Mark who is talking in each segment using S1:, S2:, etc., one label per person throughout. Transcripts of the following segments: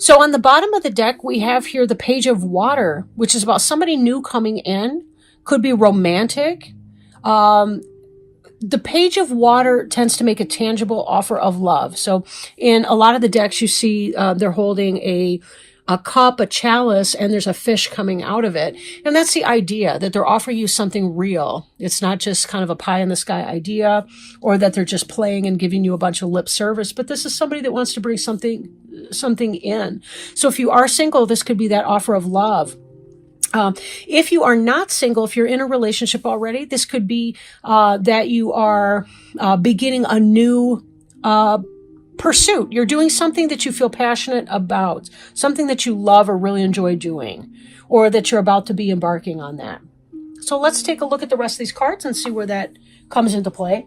S1: So on the bottom of the deck, we have here the Page of Water, which is about somebody new coming in. Could be romantic. The Page of Water tends to make a tangible offer of love. So in a lot of the decks, you see they're holding a cup, a chalice, and there's a fish coming out of it. And that's the idea, that they're offering you something real. It's not just kind of a pie in the sky idea, or that they're just playing and giving you a bunch of lip service, but this is somebody that wants to bring something in. So if you are single, this could be that offer of love. If you are not single, if you're in a relationship already, this could be that you are beginning a new pursuit. You're doing something that you feel passionate about, something that you love or really enjoy doing, or that you're about to be embarking on that. So let's take a look at the rest of these cards and see where that comes into play.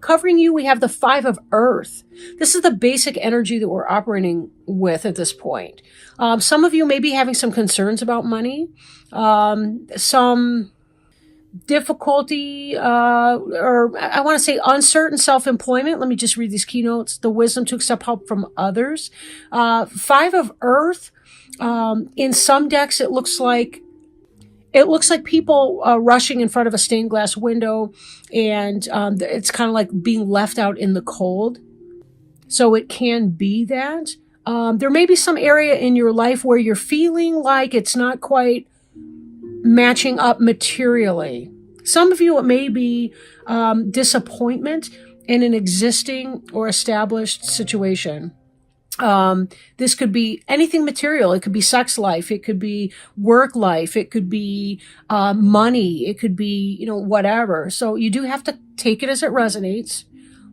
S1: Covering you, we have the Five of Earth. This is the basic energy that we're operating with at this point. Some of you may be having some concerns about money, some difficulty, or I want to say uncertain self-employment. Let me just read these keynotes. The wisdom to accept help from others. Five of Earth. In some decks, it looks like people rushing in front of a stained glass window, and it's kind of like being left out in the cold. So it can be that. There may be some area in your life where you're feeling like it's not quite matching up materially. Some of you, it may be disappointment in an existing or established situation. This could be anything material. It could be sex life. It could be work life. It could be money. It could be, whatever. So you do have to take it as it resonates,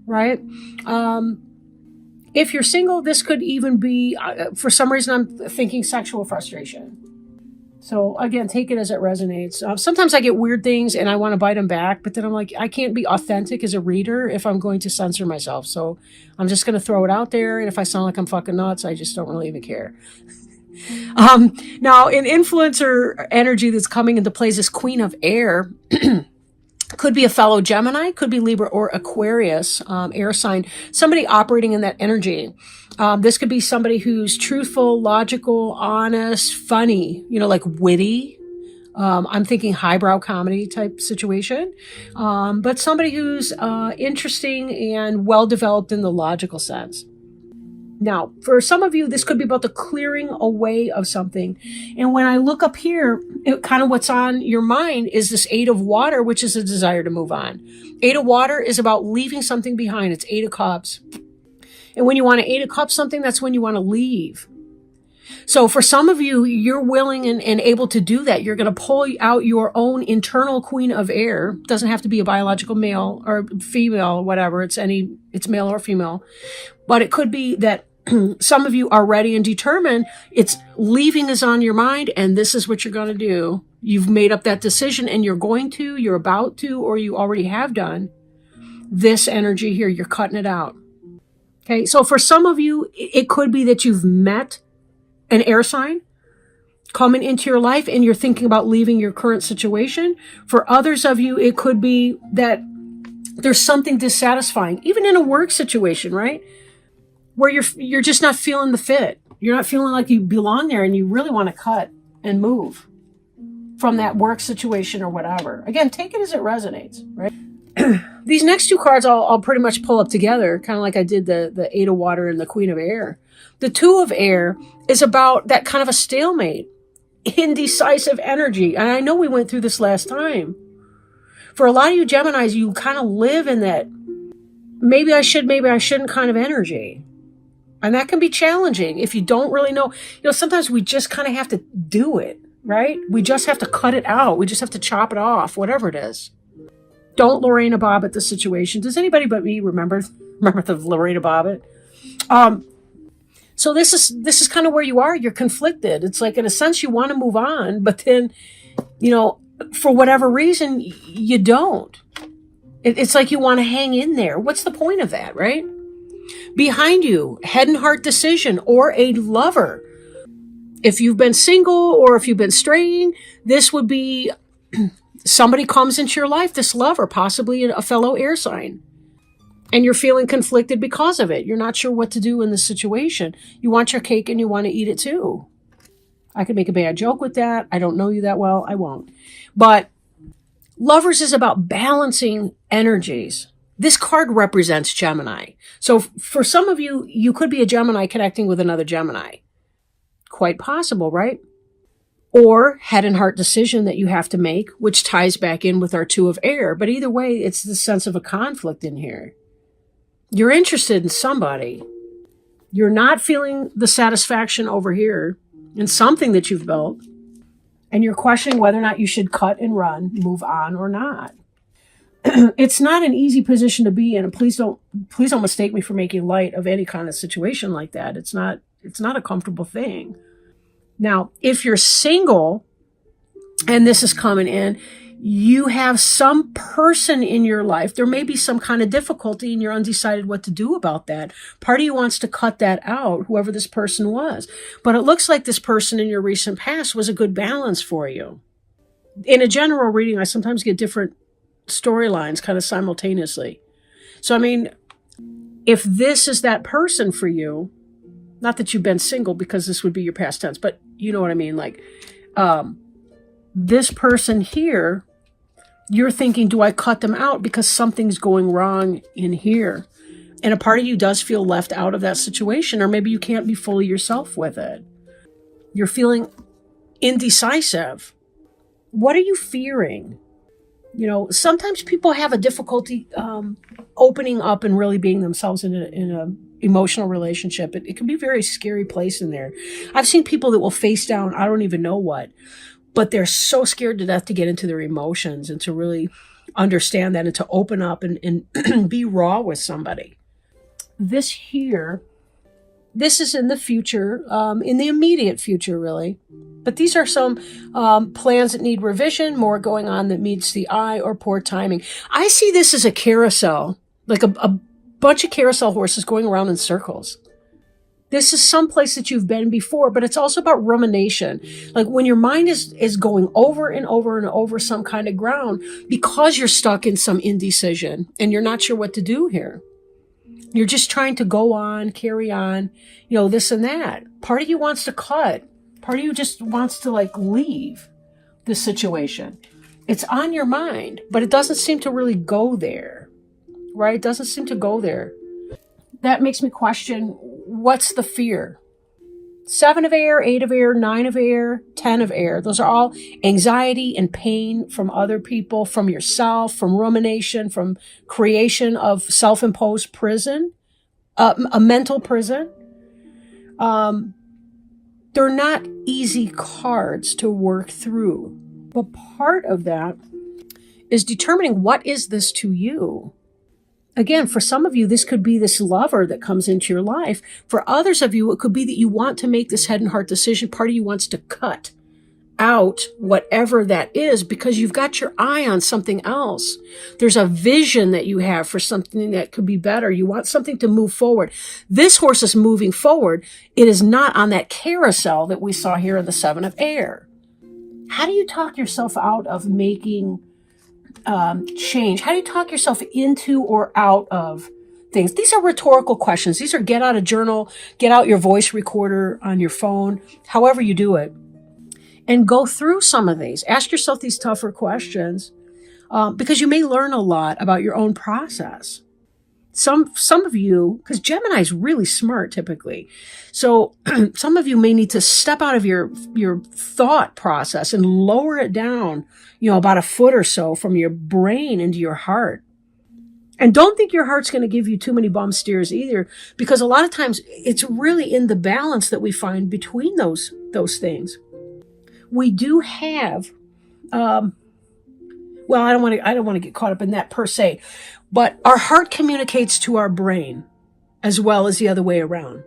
S1: right? If you're single, this could even be, for some reason, I'm thinking sexual frustration. So again, take it as it resonates. Sometimes I get weird things and I want to bite them back, but then I'm like, I can't be authentic as a reader if I'm going to censor myself. So I'm just going to throw it out there. And if I sound like I'm fucking nuts, I just don't really even care. Now, in influencer energy that's coming into play is this Queen of Air. Could be a fellow Gemini, could be Libra or Aquarius, air sign, somebody operating in that energy. This could be somebody who's truthful, logical, honest, funny, like witty. I'm thinking highbrow comedy type situation. But somebody who's interesting and well-developed in the logical sense. Now, for some of you, this could be about the clearing away of something. And when I look up here, kind of what's on your mind is this Eight of Water, which is a desire to move on. Eight of Water is about leaving something behind. It's Eight of Cups. And when you want to Eight of Cups something, that's when you want to leave. So for some of you, you're willing and able to do that. You're going to pull out your own internal Queen of Air. It doesn't have to be a biological male or female, whatever. It's male or female. But it could be that some of you are ready and determined. It's leaving is on your mind, and this is what you're going to do. You've made up that decision, and you're about to, or you already have done. This energy here, you're cutting it out. Okay, so for some of you, it could be that you've met an air sign coming into your life, and you're thinking about leaving your current situation. For others of you, it could be that there's something dissatisfying, even in a work situation, right? Where you're just not feeling the fit. You're not feeling like you belong there, and you really want to cut and move from that work situation or whatever. Again, take it as it resonates, right? These next two cards I'll pretty much pull up together, kind of like I did the Eight of Water and the Queen of Air. The Two of Air is about that kind of a stalemate, indecisive energy. And I know we went through this last time. For a lot of you Geminis, you kind of live in that maybe I should, maybe I shouldn't kind of energy. And that can be challenging if you don't really know. Sometimes we just kind of have to do it, right? We just have to cut it out. We just have to chop it off, whatever it is. Don't Lorena Bobbitt the situation. Does anybody but me remember the Lorena Bobbitt? So this is kind of where you are. You're conflicted. It's like, in a sense, you want to move on, but then, for whatever reason, you don't. It's like you want to hang in there. What's the point of that, right? Behind you, head and heart decision or a lover. If you've been single or if you've been straying, this would be somebody comes into your life, this lover, possibly a fellow air sign. And you're feeling conflicted because of it. You're not sure what to do in this situation. You want your cake and you want to eat it too. I could make a bad joke with that. I don't know you that well. I won't. But Lovers is about balancing energies. This card represents Gemini. So for some of you, you could be a Gemini connecting with another Gemini. Quite possible, right? Or head and heart decision that you have to make, which ties back in with our Two of Air. But either way, it's the sense of a conflict in here. You're interested in somebody. You're not feeling the satisfaction over here in something that you've built. And you're questioning whether or not you should cut and run, move on or not. It's not an easy position to be in. And please don't mistake me for making light of any kind of situation like that. It's not a comfortable thing. Now, if you're single and this is coming in, you have some person in your life. There may be some kind of difficulty and you're undecided what to do about that. Part of you wants to cut that out, whoever this person was. But it looks like this person in your recent past was a good balance for you. In a general reading, I sometimes get different storylines kind of simultaneously. So, I mean, if this is that person for you, not that you've been single because this would be your past tense, but you know what I mean? Like, this person here, you're thinking, do I cut them out because something's going wrong in here? And a part of you does feel left out of that situation, or maybe you can't be fully yourself with it. You're feeling indecisive. What are you fearing? You know, sometimes people have a difficulty opening up and really being themselves in a emotional relationship. It can be a very scary place in there. I've seen people that will face down, I don't even know what, but they're so scared to death to get into their emotions and to really understand that and to open up and be raw with somebody. This here, this is in the future, in the immediate future, really. But these are some plans that need revision, more going on that meets the eye, or poor timing. I see this as a carousel, like a bunch of carousel horses going around in circles. This is some place that you've been before, but it's also about rumination. Like when your mind is going over and over and over some kind of ground because you're stuck in some indecision and you're not sure what to do here. You're just trying to go on, carry on, you know, this and that. Part of you wants to cut. Part of you just wants to like leave this situation. It's on your mind, but it doesn't seem to really go there, right? It doesn't seem to go there. That makes me question, what's the fear? 7 of air, 8 of air, 9 of air, 10 of air. Those are all anxiety and pain from other people, from yourself, from rumination, from creation of self-imposed prison, a mental prison. They're not easy cards to work through. But part of that is determining, what is this to you? Again, for some of you, this could be this lover that comes into your life. For others of you, it could be that you want to make this head and heart decision. Part of you wants to cut out whatever that is because you've got your eye on something else. There's a vision that you have for something that could be better. You want something to move forward. This horse is moving forward. It is not on that carousel that we saw here in the 7 of air. How do you talk yourself out of making change? How do you talk yourself into or out of things? These are rhetorical questions. These are get out a journal, get out your voice recorder on your phone, however you do it, and go through some of these. Ask yourself these tougher questions because you may learn a lot about your own process. Some of you, because Gemini is really smart typically, so some of you may need to step out of your thought process and lower it down, you know, about a foot or so from your brain into your heart. And don't think your heart's going to give you too many bum steers either, because a lot of times it's really in the balance that we find between those things. We do have, well, I don't want to get caught up in that per se, but our heart communicates to our brain as well as the other way around.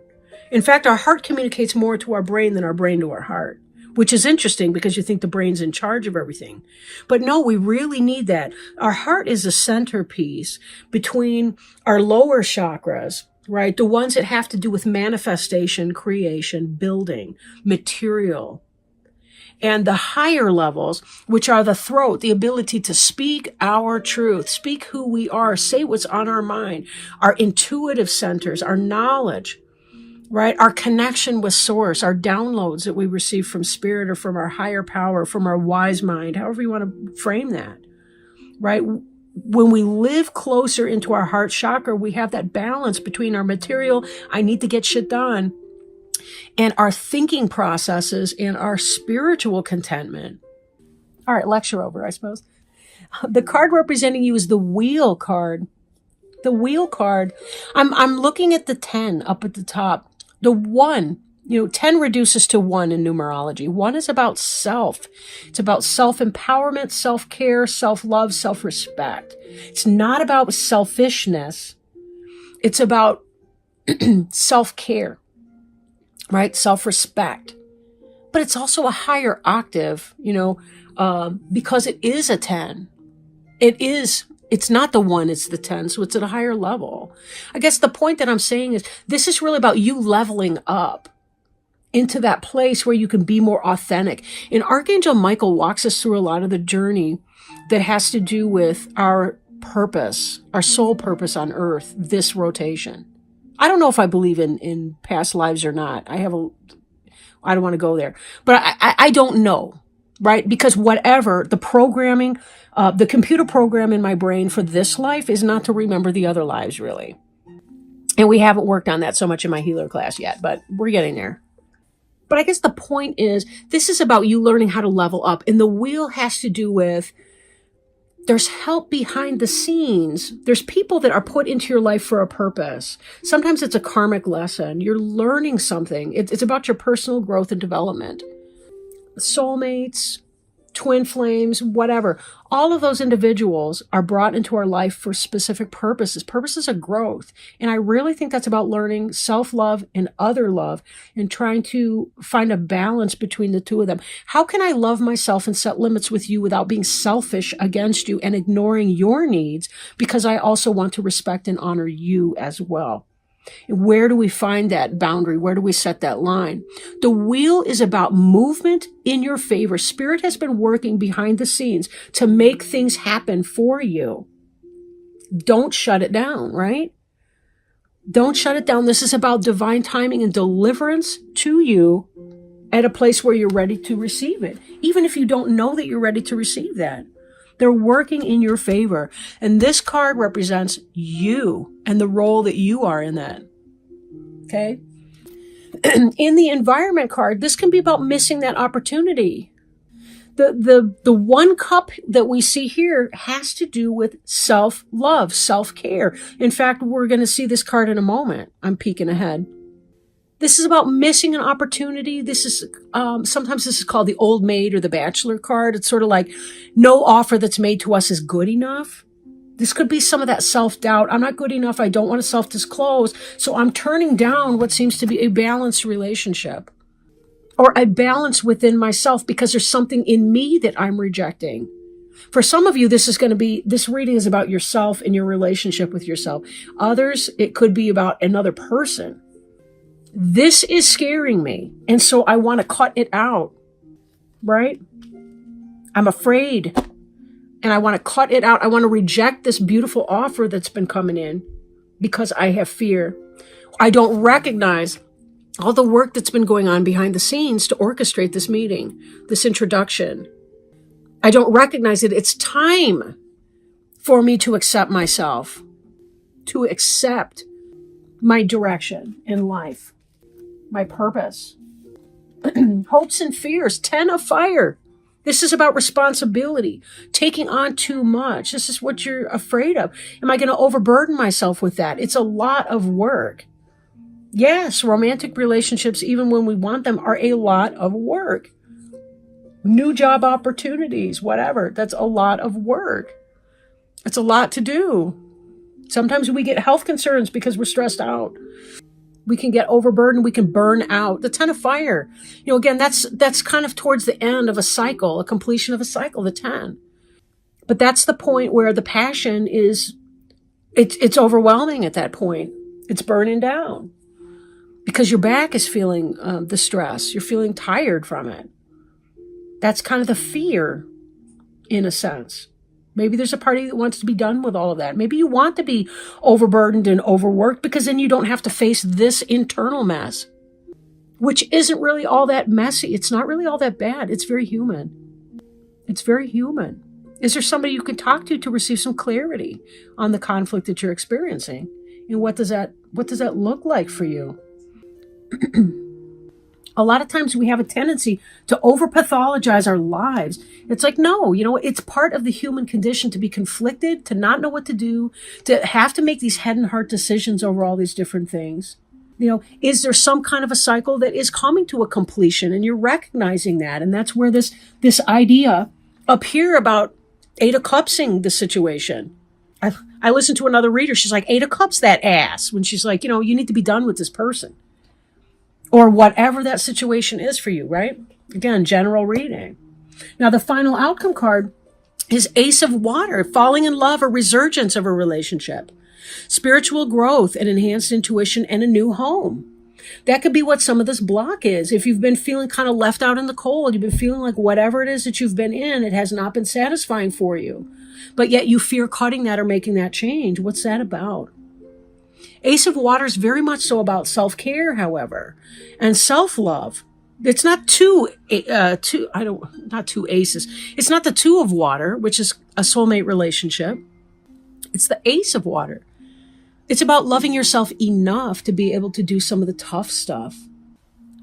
S1: In fact, our heart communicates more to our brain than our brain to our heart, which is interesting because you think the brain's in charge of everything. But no, we really need that. Our heart is a centerpiece between our lower chakras, right? The ones that have to do with manifestation, creation, building, material. And the higher levels, which are the throat, the ability to speak our truth, speak who we are, say what's on our mind, our intuitive centers, our knowledge, right? Our connection with source, our downloads that we receive from spirit or from our higher power, from our wise mind, however you want to frame that, right? When we live closer into our heart chakra, we have that balance between our material, I need to get shit done, and our thinking processes and our spiritual contentment. All right, lecture over, I suppose. The card representing you is the Wheel card. The Wheel card, I'm looking at the 10 up at the top. The 1, 10 reduces to 1 in numerology. 1 is about self. It's about self-empowerment, self-care, self-love, self-respect. It's not about selfishness. It's about self-care, right? Self-respect. But it's also a higher octave, because it is a 10. It's not the 1, it's the 10. So it's at a higher level. I guess the point that I'm saying is this is really about you leveling up into that place where you can be more authentic. And Archangel Michael walks us through a lot of the journey that has to do with our purpose, our soul purpose on earth, this rotation. I don't know if I believe in past lives or not. I don't want to go there, but I don't know, right? Because whatever the programming, the computer program in my brain for this life is not to remember the other lives, really. And we haven't worked on that so much in my healer class yet, but we're getting there. But I guess the point is, this is about you learning how to level up. And the Wheel has to do with, there's help behind the scenes. There's people that are put into your life for a purpose. Sometimes it's a karmic lesson. You're learning something. It's about your personal growth and development. Soulmates, twin flames, whatever. All of those individuals are brought into our life for specific purposes of growth. And I really think that's about learning self-love and other love and trying to find a balance between the two of them. How can I love myself and set limits with you without being selfish against you and ignoring your needs, because I also want to respect and honor you as well? Where do we find that boundary? Where do we set that line? The Wheel is about movement in your favor. Spirit has been working behind the scenes to make things happen for you. Don't shut it down, right? Don't shut it down. This is about divine timing and deliverance to you at a place where you're ready to receive it. Even if you don't know that you're ready to receive that. They're working in your favor. And this card represents you and the role that you are in that. Okay? In the Environment card, this can be about missing that opportunity. The 1 cup that we see here has to do with self-love, self-care. In fact, we're going to see this card in a moment. I'm peeking ahead. This is about missing an opportunity. This is, sometimes this is called the old maid or the bachelor card. It's sort of like no offer that's made to us is good enough. This could be some of that self-doubt. I'm not good enough. I don't want to self-disclose. So I'm turning down what seems to be a balanced relationship or a balance within myself because there's something in me that I'm rejecting. For some of you, this reading is about yourself and your relationship with yourself. Others, it could be about another person. This is scaring me. And so I want to cut it out, right? I'm afraid and I want to cut it out. I want to reject this beautiful offer that's been coming in because I have fear. I don't recognize all the work that's been going on behind the scenes to orchestrate this meeting, this introduction. I don't recognize it. It's time for me to accept myself, to accept my direction in life. My purpose. Hopes and fears. 10 of fire. This is about responsibility. Taking on too much. This is what you're afraid of. Am I going to overburden myself with that? It's a lot of work. Yes, romantic relationships, even when we want them, are a lot of work. New job opportunities, whatever. That's a lot of work. It's a lot to do. Sometimes we get health concerns because we're stressed out. We can get overburdened. We can burn out. The 10 of fire. Again, that's kind of towards the end of a cycle, a completion of a cycle, the 10. But that's the point where the passion is, it's overwhelming at that point. It's burning down because your back is feeling the stress. You're feeling tired from it. That's kind of the fear, in a sense. Maybe there's a party that wants to be done with all of that. Maybe you want to be overburdened and overworked because then you don't have to face this internal mess, which isn't really all that messy. It's not really all that bad. It's very human. It's very human. Is there somebody you can talk to receive some clarity on the conflict that you're experiencing? And what does that look like for you? A lot of times we have a tendency to over-pathologize our lives. It's like, no, it's part of the human condition to be conflicted, to not know what to do, to have to make these head and heart decisions over all these different things. Is there some kind of a cycle that is coming to a completion and you're recognizing that? And that's where this idea up here about 8 of Cupsing the situation. I listened to another reader. She's like, 8 of Cups, that ass. When she's like, you need to be done with this person. Or whatever that situation is for you, right? Again, general reading. Now, the final outcome card is Ace of Water, falling in love or resurgence of a relationship, spiritual growth and enhanced intuition and a new home. That could be what some of this block is. If you've been feeling kind of left out in the cold, you've been feeling like whatever it is that you've been in, it has not been satisfying for you, but yet you fear cutting that or making that change. What's that about? Ace of Water is very much so about self-care, however, and self-love. It's not not 2 aces. It's not the 2 of Water, which is a soulmate relationship. It's the Ace of Water. It's about loving yourself enough to be able to do some of the tough stuff.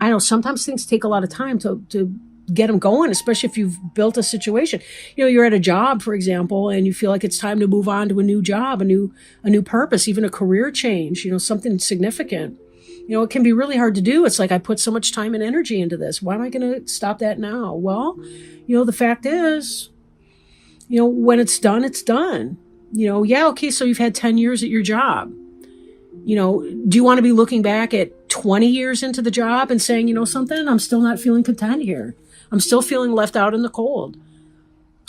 S1: I know sometimes things take a lot of time to get them going, especially if you've built a situation. You're at a job, for example, and you feel like it's time to move on to a new job, a new purpose, even a career change, something significant. It can be really hard to do. It's like, I put so much time and energy into this. Why am I going to stop that now? Well, the fact is, when it's done, it's done. Okay, so you've had 10 years at your job. Do you want to be looking back at 20 years into the job and saying, something, I'm still not feeling content here. I'm still feeling left out in the cold.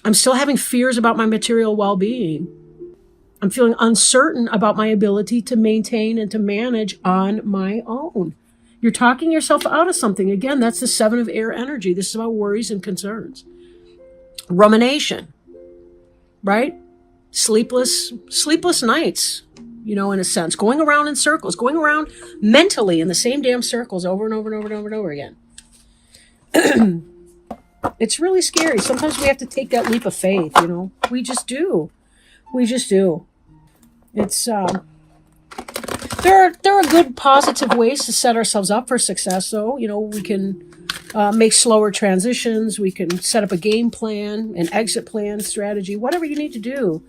S1: I'm still having fears about my material well-being. I'm feeling uncertain about my ability to maintain and to manage on my own. You're talking yourself out of something. Again, that's the 7 of air energy. This is about worries and concerns. Rumination, right? Sleepless nights, in a sense, going around in circles, going around mentally in the same damn circles over and over and over and over and over again. It's really scary. Sometimes we have to take that leap of faith, we just do. It's, there are good positive ways to set ourselves up for success, though. We can make slower transitions. We can set up a game plan, an exit plan, strategy, whatever you need to do.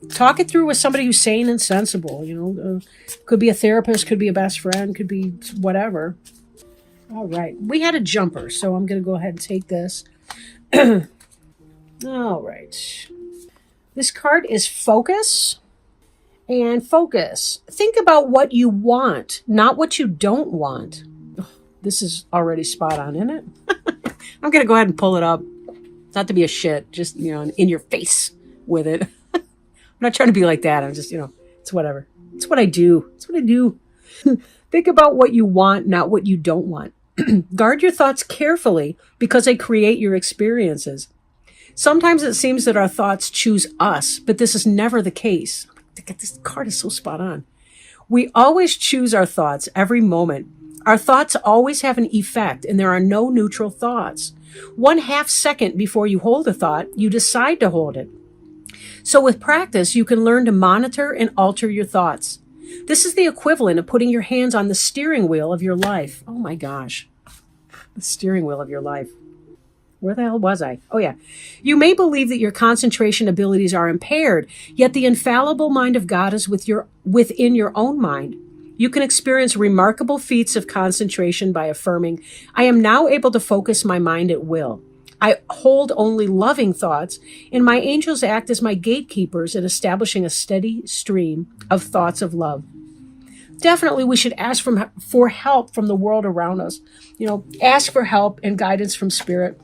S1: Talk it through with somebody who's sane and sensible. Could be a therapist, could be a best friend, could be whatever. All right. We had a jumper, so I'm going to go ahead and take this. All right. This card is focus. And focus. Think about what you want, not what you don't want. Oh, this is already spot on, isn't it? I'm going to go ahead and pull it up. Not to be a shit, just, in your face with it. I'm not trying to be like that. I'm just, it's whatever. It's what I do. It's what I do. Think about what you want, not what you don't want. Guard your thoughts carefully because they create your experiences. Sometimes it seems that our thoughts choose us, but this is never the case. This card is so spot on. We always choose our thoughts every moment. Our thoughts always have an effect, and there are no neutral thoughts. 1/2 second before you hold a thought, you decide to hold it. So with practice, you can learn to monitor and alter your thoughts. This is the equivalent of putting your hands on the steering wheel of your life. Oh my gosh. The steering wheel of your life. Where the hell was I? Oh yeah. You may believe that your concentration abilities are impaired, yet the infallible mind of God is within your own mind. You can experience remarkable feats of concentration by affirming, I am now able to focus my mind at will. I hold only loving thoughts, and my angels act as my gatekeepers in establishing a steady stream of thoughts of love. Definitely, we should ask for help from the world around us. Ask for help and guidance from Spirit.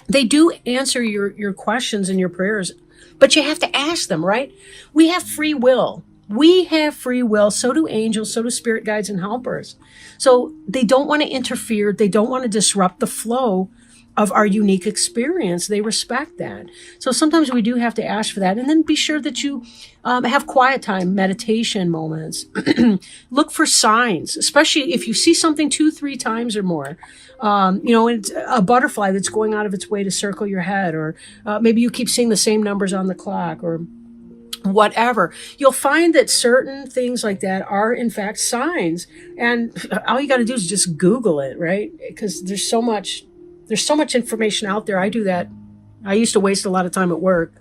S1: They do answer your questions and your prayers, but you have to ask them, right? We have free will. So do angels, so do spirit guides and helpers. So they don't want to interfere. They don't want to disrupt the flow of our unique experience. They respect that. So sometimes we do have to ask for that. And then be sure that you have quiet time, meditation moments. Look for signs, especially if you see something 2-3 times or more. It's a butterfly that's going out of its way to circle your head, or maybe you keep seeing the same numbers on the clock, or whatever. You'll find that certain things like that are in fact signs. And all you got to do is just Google it, right? Because there's so much information out there. I do that. I used to waste a lot of time at work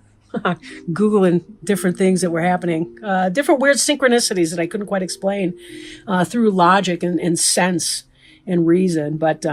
S1: Googling different things that were happening, different weird synchronicities that I couldn't quite explain through logic and sense and reason. But